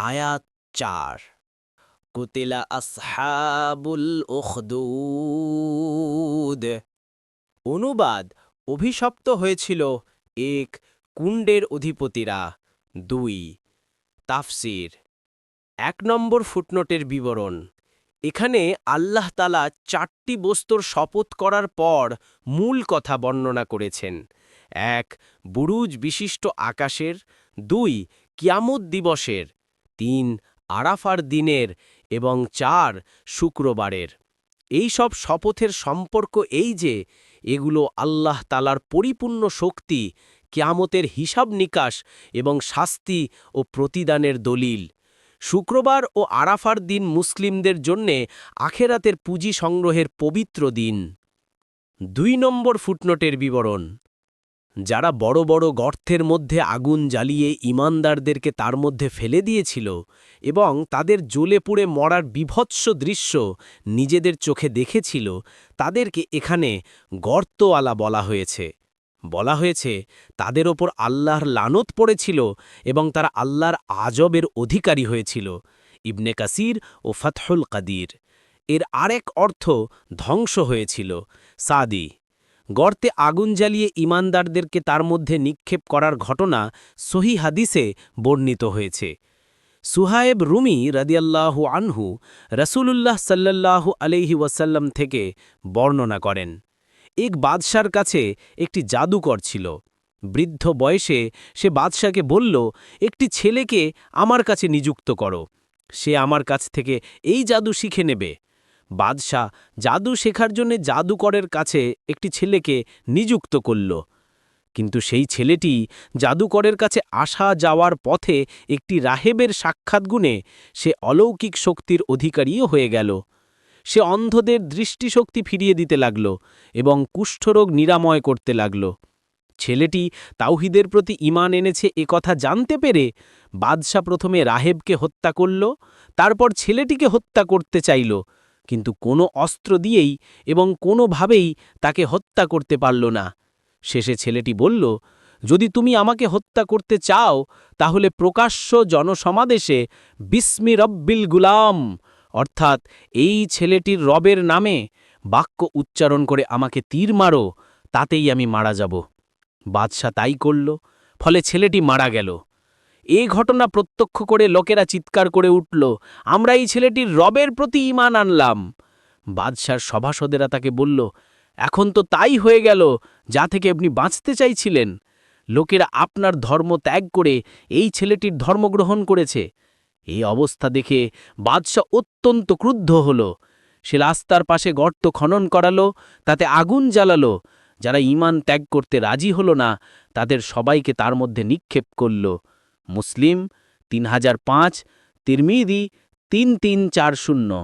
আয়াত ৪ কুতিলা আসহাবুল উখদুদ। অনুবাদ: অভিশপ্ত হয়েছিল এক কুণ্ডের অধিপতিরা। ২ তাফসির ১ নম্বর ফুটনোটের বিবরণ। এখানে আল্লাহ তাআলা ৪টি বস্তুর শপথ করার পর মূল কথা বর্ণনা করেছেন। ১ বুরুজ বিশিষ্ট আকাশের, ২ কিয়ামত দিবসের, ৩ আরাফার দিনের এবং ৪ শুক্রবারের। এই সব শপথের সম্পর্ক এই যে এগুলো আল্লাহ তাআলার পরিপূর্ণ শক্তি, কিয়ামতের হিসাব নিকাশ এবং শাস্তি ও প্রতিদানের দলিল। শুক্রবার ও আরাফার দিন মুসলিমদের জন্যে আখেরাতের পুঁজি সংগ্রহের পবিত্র দিন। ২ নম্বর ফুটনোটের বিবরণ। যারা বড় বড় গর্তের মধ্যে আগুন জ্বালিয়ে ঈমানদারদেরকে তার মধ্যে ফেলে দিয়েছিল এবং তাদের জ্বলে পুড়ে মরার বীভৎস দৃশ্য নিজেদের চোখে দেখেছিল, তাদেরকে এখানে গর্তওয়ালা বলা হয়েছে তাদের ওপর আল্লাহর লানত পড়েছিল এবং তারা আল্লাহর আজবের অধিকারী হয়েছিল। ইবনে কাসির ও ফাতহুল কাদির। এর আরেক অর্থ ধ্বংস হয়েছিল। সাদি গর্তে আগুন জ্বালিয়ে ঈমানদারদেরকে তার মধ্যে নিক্ষেপ করার ঘটনা সহিহ হাদিসে বর্ণিত হয়েছে। সুহায়েব রুমি রাদিয়াল্লাহু আনহু রাসূলুল্লাহ সাল্লাল্লাহু আলাইহি ওয়াসাল্লাম থেকে বর্ণনা করেন, এক বাদশার কাছে একটি জাদুকর ছিল। বৃদ্ধ বয়সে সে বাদশাকে বলল, একটি ছেলেকে আমার কাছে নিযুক্ত করো, সে আমার কাছ থেকে এই জাদু শিখে নেবে। বাদশাহ জাদু শেখার জন্য জাদুকরের কাছে একটি ছেলেকে নিযুক্ত করল, কিন্তু সেই ছেলেটি জাদুকরের কাছে আসা যাওয়ার পথে একটি রাহেবের সাক্ষাৎ গুণে সে অলৌকিক শক্তির অধিকারীও হয়ে গেল। সে অন্ধদের দৃষ্টিশক্তি ফিরিয়ে দিতে লাগল এবং কুষ্ঠরোগ নিরাময় করতে লাগল। ছেলেটি তাওহীদের প্রতি ঈমান এনেছে এ কথা জানতে পেরে বাদশাহ প্রথমে রাহেবকে হত্যা করল, তারপর ছেলেটিকে হত্যা করতে চাইল, কিন্তু কোনো অস্ত্র দিয়েই এবং কোনোভাবেই তাকে হত্যা করতে পারল না। শেষে ছেলেটি বলল, যদি তুমি আমাকে হত্যা করতে চাও তাহলে প্রকাশ্য জনসমাবেশে বিস্মি রব্বিল গুলাম, অর্থাৎ এই ছেলেটির রবের নামে বাক্য উচ্চারণ করে আমাকে তীর মারো, তাতেই আমি মারা যাব। বাদশাহ তাই করল, ফলে ছেলেটি মারা গেল। এই ঘটনা প্রত্যক্ষ করে লোকেরা চিৎকার করে উঠল, আমরা এই ছেলেটির রবের প্রতি ঈমান আনলাম। বাদশার সভাসদেরা তাকে বলল, এখন তো তাই হয়ে গেল যা থেকে আপনি বাঁচতে চাইছিলেন। লোকেরা আপনার ধর্ম ত্যাগ করে এই ছেলেটির ধর্ম গ্রহণ করেছে। এই অবস্থা দেখে বাদশাহ অত্যন্ত ক্রুদ্ধ হল। সে রাস্তার পাশে গর্ত খনন করালো, তাতে আগুন জ্বালালো। যারা ঈমান ত্যাগ করতে রাজি হল না তাদের সবাইকে তার মধ্যে নিক্ষেপ করল। মুসলিম 3005, তিরমিজি 3340।